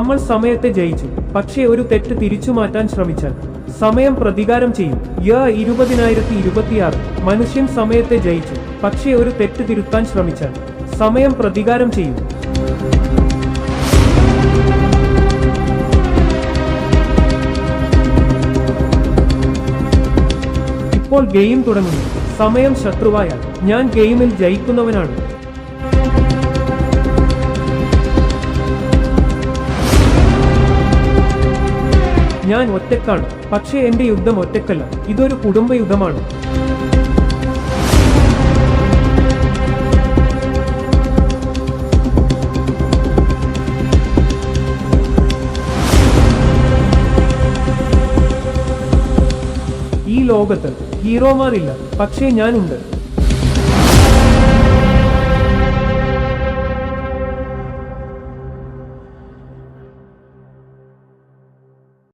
നമ്മൾ സമയത്തെ ജയിച്ചു, പക്ഷേ ഒരു തെറ്റ് തിരിച്ചു മാറ്റാൻ ശ്രമിച്ചാൽ സമയം പ്രതികാരം ചെയ്യും. 2026 മനുഷ്യൻ സമയത്തെ ജയിച്ചു, പക്ഷേ ഒരു തെറ്റ് തിരുത്താൻ ശ്രമിച്ചാൽ സമയം പ്രതികാരം ചെയ്യും. ഇപ്പോൾ ഗെയിം തുടങ്ങുന്നു. സമയം ശത്രുവായാൽ ഞാൻ ഗെയിമിൽ ജയിക്കുന്നവനാണ്. ഞാൻ ഒറ്റക്കാണ്, പക്ഷേ എന്റെ യുദ്ധം ഒറ്റക്കല്ല. ഇതൊരു കുടുംബ യുദ്ധമാണ്. ഈ ലോകത്ത് ഹീറോമാരില്ല, പക്ഷേ ഞാനുണ്ട്.